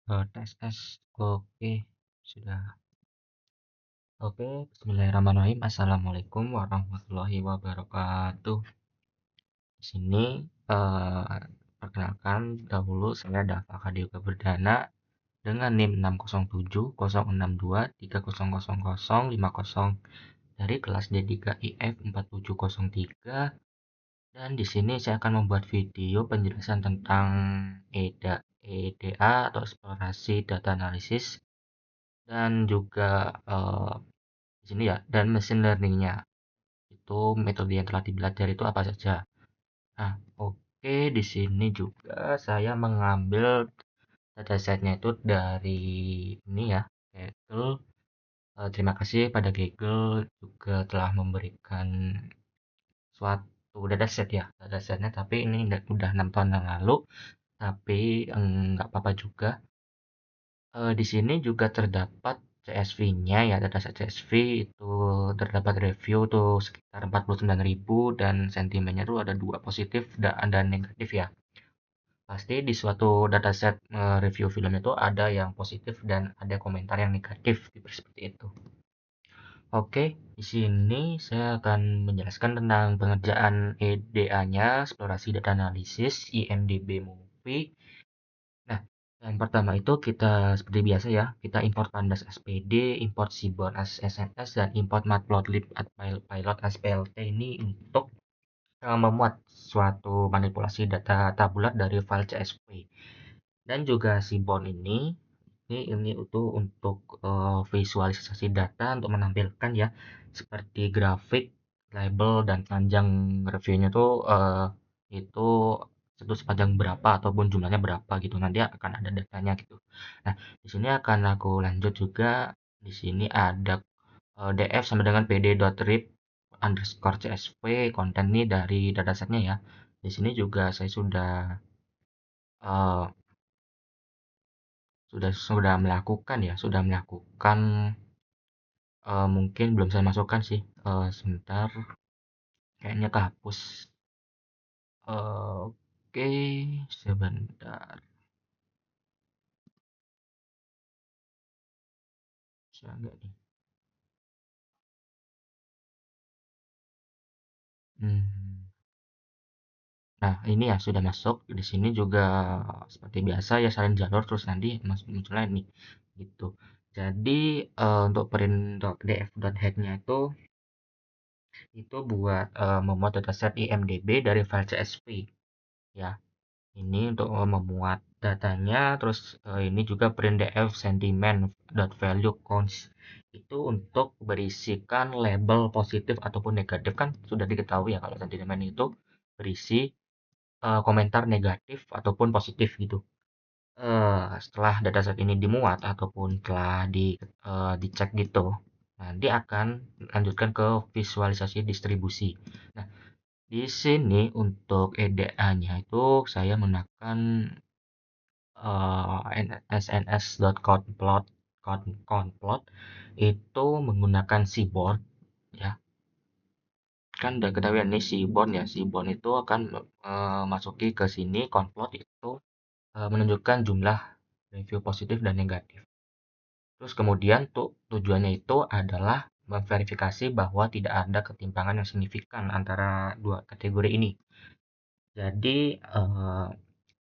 Tes tes. Oke, sudah. Oke, Bismillahirrahmanirrahim. Assalamualaikum warahmatullahi wabarakatuh. Di sini perkenalkan dahulu saya Dava Kadioga Berdana dengan NIM 60706230050 dari kelas D3 IF 4703, dan di sini saya akan membuat video penjelasan tentang EDA atau eksplorasi data analisis, dan juga di sini ya, dan machine learningnya itu metode yang telah dipelajari itu apa saja. Nah, oke, di sini juga saya mengambil datasetnya itu dari ini ya, Google. Terima kasih pada Google juga telah memberikan suatu dataset ya, datasetnya, tapi ini udah 6 tahun yang lalu, tapi nggak apa-apa juga. Di sini juga terdapat CSV-nya ya, dataset CSV itu terdapat review tuh sekitar 49.000, dan sentimennya tuh ada 2 positif dan negatif ya. Pasti di suatu dataset review film itu ada yang positif dan ada komentar yang negatif, seperti itu. Oke, di sini saya akan menjelaskan tentang pengerjaan EDA-nya, eksplorasi data analisis, IMDb Movie. Nah, yang pertama itu kita seperti biasa ya, kita import pandas SPD, import Seaborn as SNS, dan import Matplotlib Pilot as PLT ini untuk memuat suatu manipulasi data tabulat dari file CSV. Dan juga Seaborn ini itu untuk visualisasi data untuk menampilkan ya, seperti grafik, label, dan panjang reviewnya tuh itu sepanjang berapa ataupun jumlahnya berapa gitu, nanti akan ada datanya gitu. Nah, di sini akan aku lanjut juga. Di sini ada df sama dengan pd.read underscore csv konten nih dari datasetnya ya. Di sini juga saya uh, sudah melakukan mungkin belum saya masukkan sih. Sebentar, kayaknya kehapus. Oke, sebentar. Bisa nggak nih? Hmm. Nah, ini ya sudah masuk. Di sini juga seperti biasa ya, salin jalur terus nanti munculnya nih gitu. Jadi untuk print.df.head-nya itu buat memuat dataset IMDb dari file CSV ya. Ini untuk memuat datanya, terus ini juga print df sentiment.value counts itu untuk berisikan label positif ataupun negatif. Kan sudah diketahui ya kalau sentimen itu berisi komentar negatif ataupun positif gitu. Setelah dataset ini dimuat ataupun telah dicek gitu, nanti akan lanjutkan ke visualisasi distribusi. Nah, di sini untuk EDA-nya itu saya menggunakan sns.conplot. Conplot itu menggunakan Seaborn ya. Kan udah ketahuan nih Seaborn ya. Seaborn itu akan masuki ke sini. Conplot itu menunjukkan jumlah review positif dan negatif. Terus kemudian tujuannya itu adalah memverifikasi bahwa tidak ada ketimpangan yang signifikan antara dua kategori ini. Jadi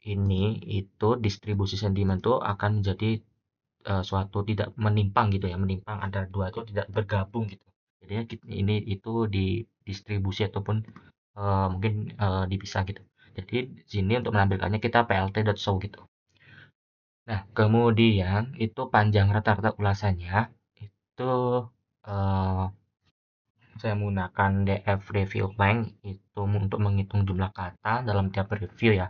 ini itu distribusi sentimen itu akan menjadi suatu tidak menimpang gitu ya, menimpang antara dua itu tidak bergabung gitu. Jadinya ini itu di distribusi ataupun mungkin dipisah gitu. Jadi di sini untuk menampilkannya kita plt.show gitu. Nah, kemudian itu panjang rata-rata ulasannya itu eh, saya menggunakan df review length itu untuk menghitung jumlah kata dalam tiap review ya.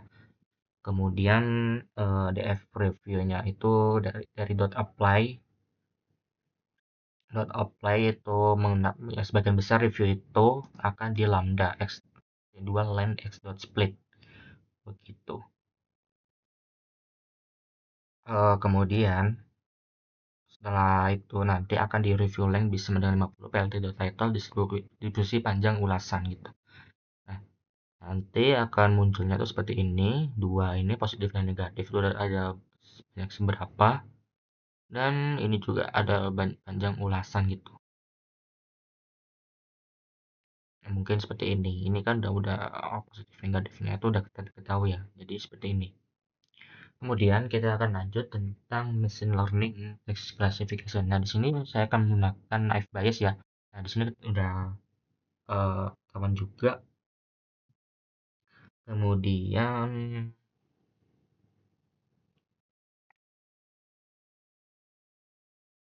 Kemudian df reviewnya itu dari dot apply itu ya, sebagian besar review itu akan di lambda x dual length x dot split begitu. Kemudian setelah itu nanti akan di review length bisa dengan 50 plt.title distribusi panjang ulasan gitu. Nah, nanti akan munculnya tuh seperti ini, dua ini positif dan negatif itu ada sebanyak seberapa, dan ini juga ada panjang ulasan gitu. Nah, mungkin seperti ini kan udah positif negatifnya itu udah kita ketahui ya, jadi seperti ini. Kemudian kita akan lanjut tentang machine learning text classification. Nah, di sini saya akan menggunakan naive Bayes ya. Nah, di sini udah kawan juga. Kemudian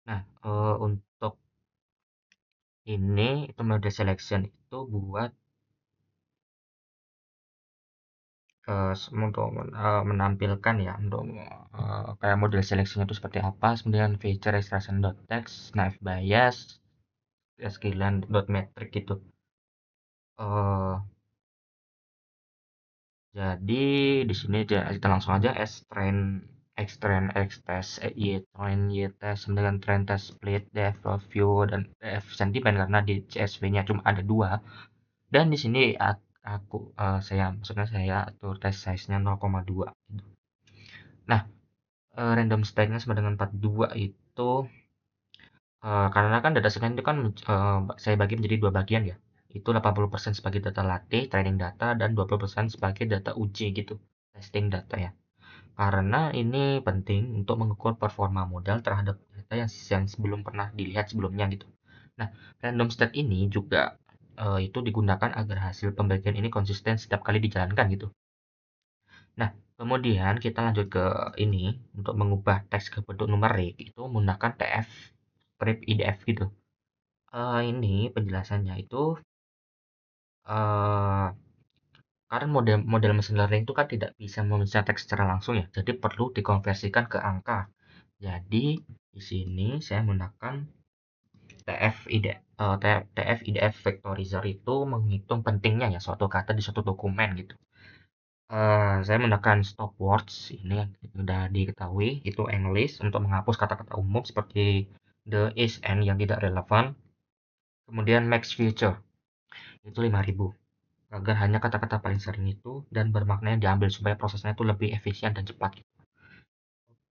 nah, untuk ini itu model selection itu buat untuk menampilkan ya untuk kayak model seleksinya itu seperti apa, kemudian feature extraction dot text, naive Bayes, skillan dot metric gitu. Jadi di sini kita langsung aja strain xtrain xtest y train y test dengan train test split def review dan def sentiment karena di CSV-nya cuma ada 2, dan di sini saya atur test size-nya 0,2 gitu. Nah, random stack-nya sama dengan 42 itu karena kan data set itu kan saya bagi menjadi 2 bagian ya. Itu 80% sebagai data latih, training data, dan 20% sebagai data uji gitu, testing data ya. Karena ini penting untuk mengukur performa modal terhadap data yang belum pernah dilihat sebelumnya gitu. Nah, random state ini juga itu digunakan agar hasil pembagian ini konsisten setiap kali dijalankan gitu. Nah, kemudian kita lanjut ke ini untuk mengubah teks ke bentuk numerik itu menggunakan TF strip IDF gitu. Ini penjelasannya itu eh karena model mesin learning itu kan tidak bisa membaca teks secara langsung ya, jadi perlu dikonversikan ke angka. Jadi di sini saya menggunakan TF IDF vectorizer itu menghitung pentingnya ya suatu kata di suatu dokumen gitu. Saya menggunakan stop words ini yang sudah diketahui itu English untuk menghapus kata-kata umum seperti the, is, and yang tidak relevan. Kemudian max feature itu 5.000 agar hanya kata-kata paling sering itu dan bermakna yang diambil supaya prosesnya itu lebih efisien dan cepat gitu.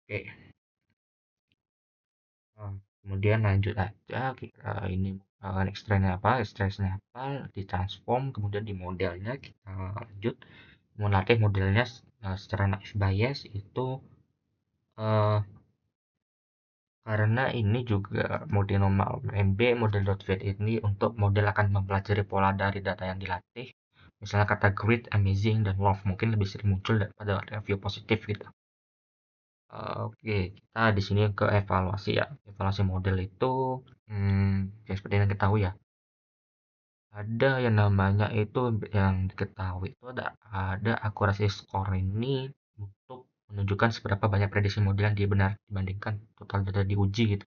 Oke. Kemudian lanjut aja kita ini extraction apa, ditransform, kemudian di modelnya kita lanjut melatih modelnya secara naive Bayes itu uh, karena ini juga model normal MB model.fit ini untuk model akan mempelajari pola dari data yang dilatih, misalnya kata great, amazing, dan love mungkin lebih sering muncul daripada review positif gitu. Oke, kita di sini ke evaluasi ya. Evaluasi model itu ya seperti yang kita tahu ya. Ada yang namanya itu yang diketahui itu ada akurasi skor ini untuk menunjukkan seberapa banyak prediksi model yang dia benar dibandingkan total data diuji gitu.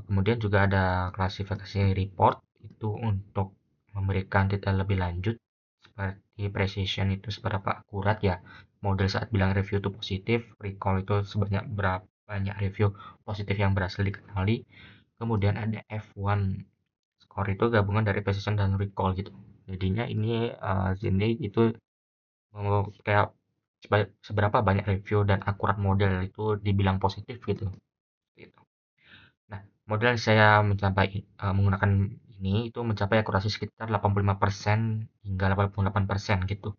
Kemudian juga ada klasifikasi report itu untuk memberikan detail lebih lanjut seperti precision itu seberapa akurat ya model saat bilang review itu positif, recall itu sebanyak berapa banyak review positif yang berhasil dikenali. Kemudian ada F1 score itu gabungan dari precision dan recall gitu. Jadinya ini itu kayak seberapa banyak review dan akurat model itu dibilang positif gitu. Nah, model yang saya menggunakan ini itu mencapai akurasi sekitar 85% hingga 88% gitu.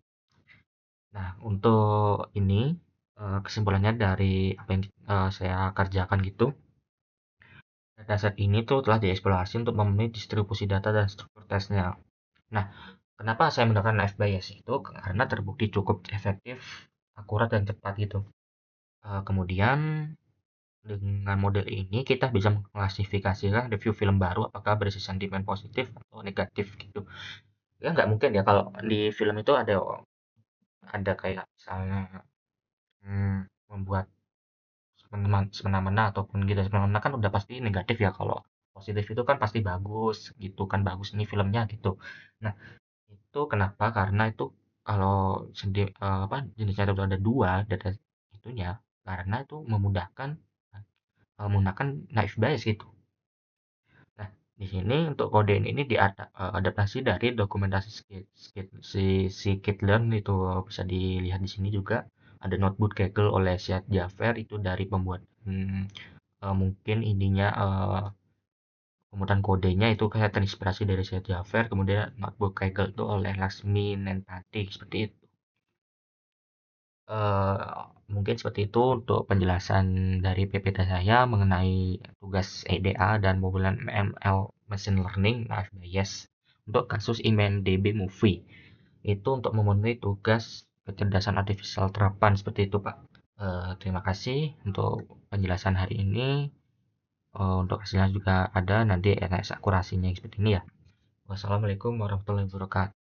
Nah, untuk ini kesimpulannya dari apa yang saya kerjakan gitu, dataset ini tuh telah dieksplorasi untuk memenuhi distribusi data dan struktur tesnya. Nah, kenapa saya menggunakan naive Bayes itu? Karena terbukti cukup efektif, akurat, dan cepat gitu. Kemudian dengan model ini kita bisa mengklasifikasikan review film baru apakah berisi sentimen positif atau negatif gitu. Ya nggak mungkin ya kalau di film itu ada kayak misalnya membuat semena-mena ataupun gitu semena-mena kan udah pasti negatif ya, kalau positif itu kan pasti bagus gitu kan, bagus ini filmnya gitu. Nah, itu kenapa? Karena itu kalau jenisnya itu ada 2 data itunya, karena itu memudahkan menggunakan naive Bayes gitu. Nah, di sini untuk kode ini diadaptasi dari dokumentasi si scikit-learn itu bisa dilihat di sini juga ada notebook Kaggle oleh Syed Jafar itu dari pembuat mungkin ininya pembuatan kodenya itu kayak terinspirasi dari Syed Jafar, kemudian notebook Kaggle itu oleh Laksmi Nentati seperti itu. Mungkin seperti itu untuk penjelasan dari PPT saya mengenai tugas EDA dan pembuatan ML Machine Learning AFBIS untuk kasus ImainDB Movie. Itu untuk memenuhi tugas kecerdasan artifisial terapan seperti itu, Pak. Terima kasih untuk penjelasan hari ini. Untuk hasilnya juga ada nanti akurasinya seperti ini ya. Wassalamualaikum warahmatullahi wabarakatuh.